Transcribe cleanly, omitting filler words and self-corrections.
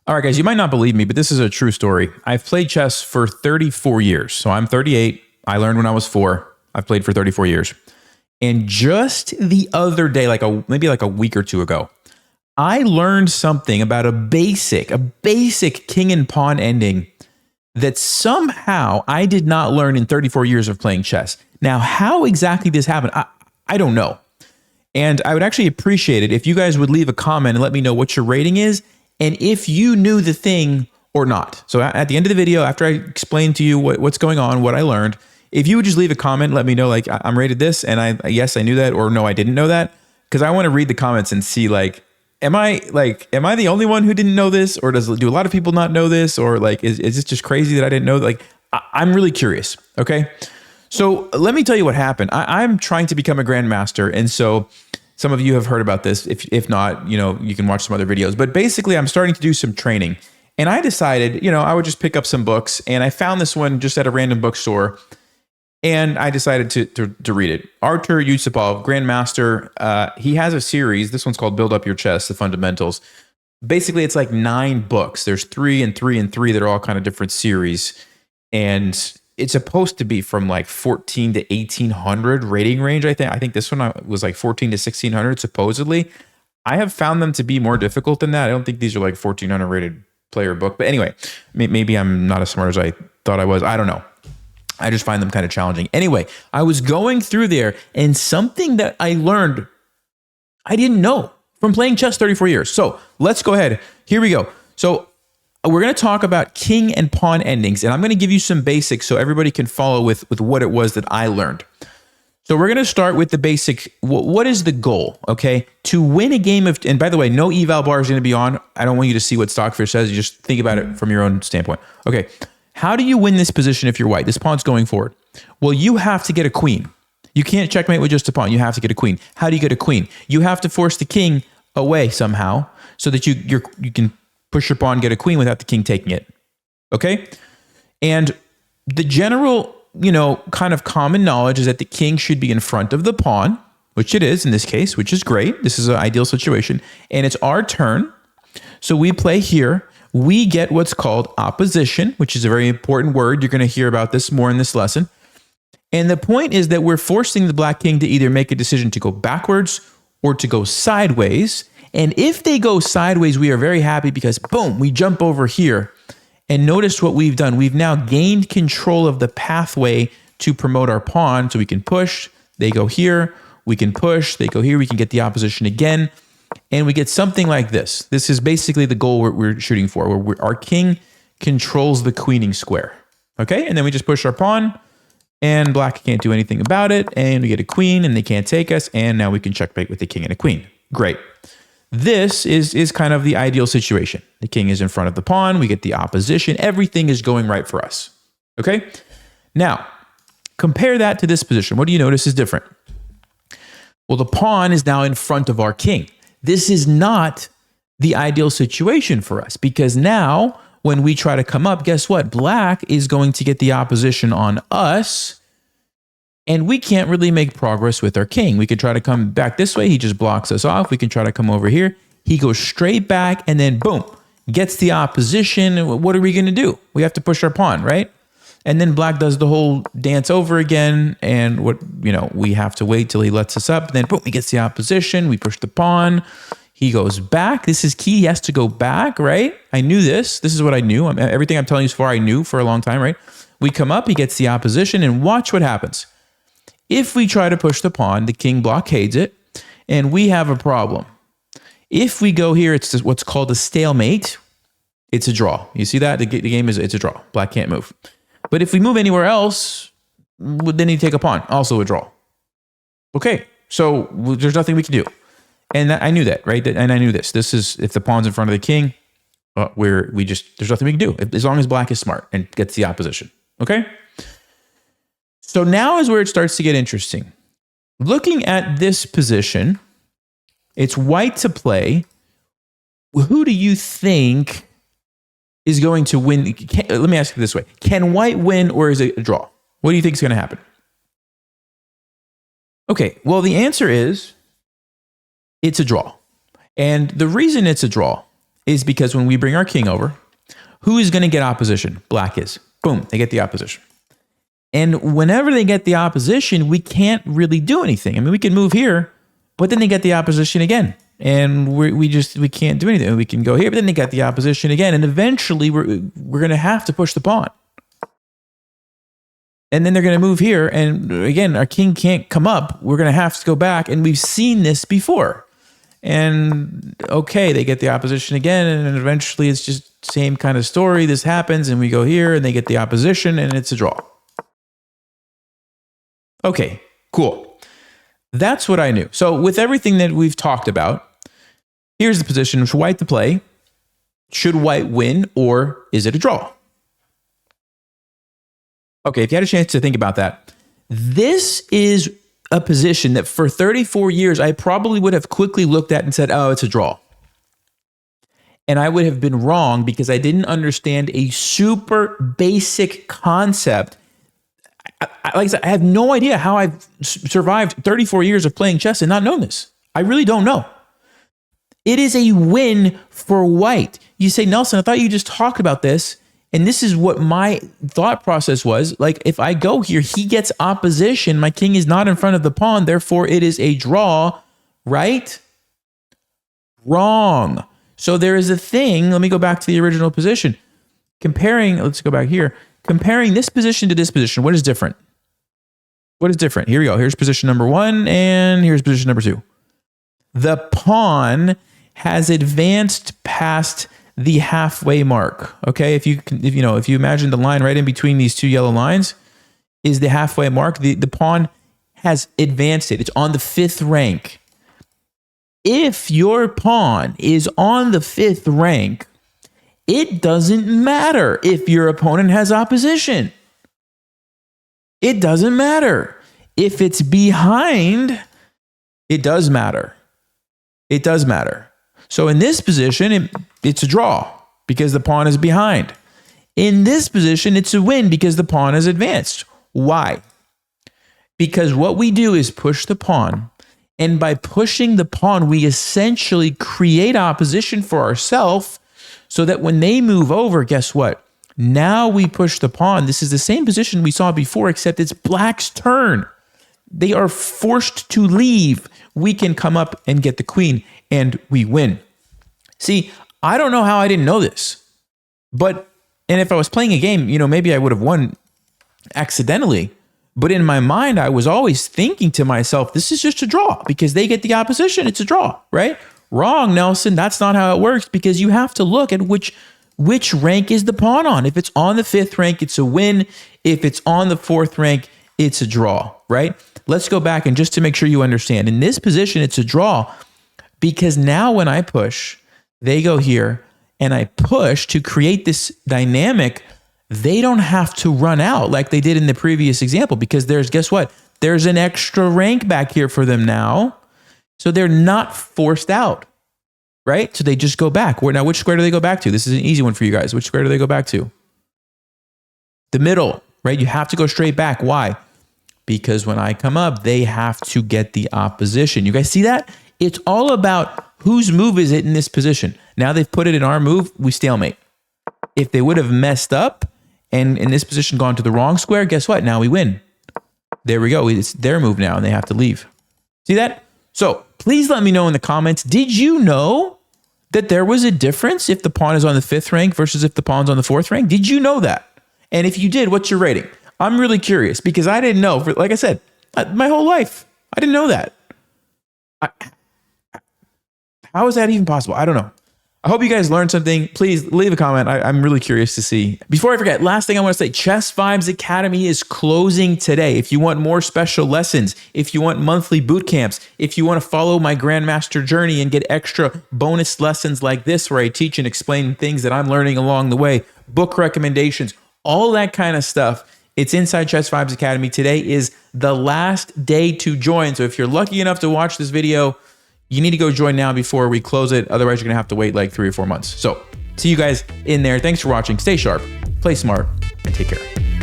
All right, guys, you might not believe me, but this is a true story. I've played chess for 34 years. So I'm 38. I learned when I was 4. I've played for 34 years. And just the other day, maybe like a week or two ago, I learned something about a basic king and pawn ending that somehow I did not learn in 34 years of playing chess. Now, how exactly this happened, I don't know. And I would actually appreciate it if you guys would leave a comment and let me know what your rating is and if you knew the thing or not. So at the end of the video, after I explain to you what's going on, what I learned, if you would just leave a comment, let me know, like, I'm rated this, and yes, I knew that, or no, I didn't know that, because I want to read the comments and see, like, am I the only one who didn't know this, or do a lot of people not know this, or like, is this just crazy that I didn't know? Like, I'm really curious. Okay, so let me tell you what happened. I'm trying to become a grandmaster, and so some of you have heard about this. If not, you can watch some other videos. But basically, I'm starting to do some training, and I decided, I would just pick up some books, and I found this one just at a random bookstore. And I decided to read it. Artur Yusupov, Grandmaster, he has a series. This one's called Build Up Your Chess, The Fundamentals. Basically, it's like 9 books. There's 3 and 3 and 3 that are all kind of different series. And it's supposed to be from like 14 to 1800 rating range, I think. I think this one was like 14 to 1600, supposedly. I have found them to be more difficult than that. I don't think these are like 1400 rated player book. But anyway, maybe I'm not as smart as I thought I was. I don't know. I just find them kind of challenging. Anyway, I was going through there, and something that I learned I didn't know from playing chess 34 years. So let's go ahead. Here we go. So we're going to talk about king and pawn endings, and I'm going to give you some basics so everybody can follow with what it was that I learned. So we're going to start with the basic. What is the goal? Okay, to win a game of, and by the way, no eval bar is going to be on. I don't want you to see what Stockfish says. You just think about it from your own standpoint. Okay. How do you win this position if you're white? This pawn's going forward. Well, you have to get a queen. You can't checkmate with just a pawn. You have to get a queen. How do you get a queen? You have to force the king away somehow so that you can push your pawn, get a queen without the king taking it. Okay? And the general, kind of common knowledge is that the king should be in front of the pawn, which it is in this case, which is great. This is an ideal situation. And it's our turn. So we play here. We get what's called opposition, which is a very important word. You're going to hear about this more in this lesson. And the point is that we're forcing the black king to either make a decision to go backwards or to go sideways. And if they go sideways, we are very happy because, boom, we jump over here. And notice what we've done. We've now gained control of the pathway to promote our pawn. So we can push, they go here. We can push, they go here. We can get the opposition again. And we get something like this. This is basically the goal we're shooting for, where our king controls the queening square. Okay, and then we just push our pawn, and black can't do anything about it, and we get a queen, and they can't take us, and now we can checkmate with the king and a queen. Great. This is kind of the ideal situation. The king is in front of the pawn, we get the opposition, everything is going right for us. Okay, now compare that to this position. What do you notice is different? Well, the pawn is now in front of our king. This is not the ideal situation for us because now when we try to come up, guess what? Black is going to get the opposition on us and we can't really make progress with our king. We could try to come back this way. He just blocks us off. We can try to come over here. He goes straight back and then boom, gets the opposition. What are we going to do? We have to push our pawn, right? And then black does the whole dance over again. And we have to wait till he lets us up. Then boom, he gets the opposition. We push the pawn. He goes back. This is key. He has to go back, right? I knew this. This is what I knew. Everything I'm telling you so far, I knew for a long time, right? We come up, he gets the opposition, and watch what happens. If we try to push the pawn, the king blockades it, and we have a problem. If we go here, it's what's called a stalemate. It's a draw. You see that? The game it's a draw. Black can't move. But if we move anywhere else, then you take a pawn, also a draw. Okay, so there's nothing we can do. And I knew that, right? And I knew this. This is, if the pawn's in front of the king, there's nothing we can do, as long as black is smart and gets the opposition. Okay? So now is where it starts to get interesting. Looking at this position, it's white to play. Who do you think is going to win? Let me ask you this way. Can white win or is it a draw? What do you think is going to happen? Okay, well, the answer is it's a draw. And the reason it's a draw is because when we bring our king over, who is going to get opposition? Black is. Boom, they get the opposition. And whenever they get the opposition, we can't really do anything. I mean, we can move here, but then they get the opposition again. And we can't do anything. We can go here, but then they get the opposition again. And eventually we're going to have to push the pawn. And then they're going to move here. And again, our king can't come up. We're going to have to go back. And we've seen this before. And okay, they get the opposition again. And eventually it's just same kind of story. This happens and we go here and they get the opposition and it's a draw. Okay, cool. That's what I knew. So with everything that we've talked about, here's the position for white to play. Should white win or is it a draw? Okay, if you had a chance to think about that, this is a position that for 34 years, I probably would have quickly looked at and said, oh, it's a draw. And I would have been wrong because I didn't understand a super basic concept. Like I said, I have no idea how I've survived 34 years of playing chess and not known this. I really don't know. It is a win for white. You say, Nelson, I thought you just talked about this. And this is what my thought process was. Like, if I go here, he gets opposition. My king is not in front of the pawn. Therefore, it is a draw, right? Wrong. So there is a thing. Let me go back to the original position. Comparing, let's go back here. Comparing this position to this position, what is different? What is different? Here we go. Here's position number 1, and here's position number 2. The pawn has advanced past the halfway mark. Okay, if you imagine the line right in between these two yellow lines is the halfway mark. The pawn has advanced it. It's on the 5th rank. If your pawn is on the 5th rank, it doesn't matter if your opponent has opposition. It doesn't matter. If it's behind, it does matter. It does matter. So in this position, it's a draw because the pawn is behind. In this position, it's a win because the pawn is advanced. Why? Because what we do is push the pawn. And by pushing the pawn, we essentially create opposition for ourselves so that when they move over, guess what? Now we push the pawn. This is the same position we saw before, except it's black's turn. They are forced to leave. We can come up and get the queen, and we win. See, I don't know how I didn't know this, and if I was playing a game, maybe I would have won accidentally, but in my mind, I was always thinking to myself, this is just a draw because they get the opposition. It's a draw, right? Wrong, Nelson. That's not how it works because you have to look at which rank is the pawn on. If it's on the 5th rank, it's a win. If it's on the 4th rank, it's a draw, right? Let's go back and just to make sure you understand. In this position, it's a draw because now when I push, they go here and I push to create this dynamic. They don't have to run out like they did in the previous example because guess what? There's an extra rank back here for them now. So they're not forced out, right? So they just go back. Now, which square do they go back to? This is an easy one for you guys. Which square do they go back to? The middle, right? You have to go straight back. Why? Because when I come up, they have to get the opposition. You guys see that? It's all about whose move is it in this position. Now they've put it in our move, we stalemate. If they would have messed up and in this position gone to the wrong square, guess what? Now we win. There we go. It's their move now and they have to leave. See that? So please let me know in the comments, did you know that there was a difference if the pawn is on the 5th rank versus if the pawn's on the 4th rank? Did you know that? And if you did, what's your rating? I'm really curious because I didn't know. Like I said, my whole life, I didn't know that. How is that even possible? I don't know. I hope you guys learned something. Please leave a comment. I'm really curious to see. Before I forget, last thing I want to say, Chess Vibes Academy is closing today. If you want more special lessons, if you want monthly boot camps, if you want to follow my Grandmaster journey and get extra bonus lessons like this where I teach and explain things that I'm learning along the way, book recommendations, all that kind of stuff, it's inside Chess Vibes Academy. Today is the last day to join. So if you're lucky enough to watch this video, you need to go join now before we close it. Otherwise, you're going to have to wait like 3 or 4 months. So see you guys in there. Thanks for watching. Stay sharp, play smart, and take care.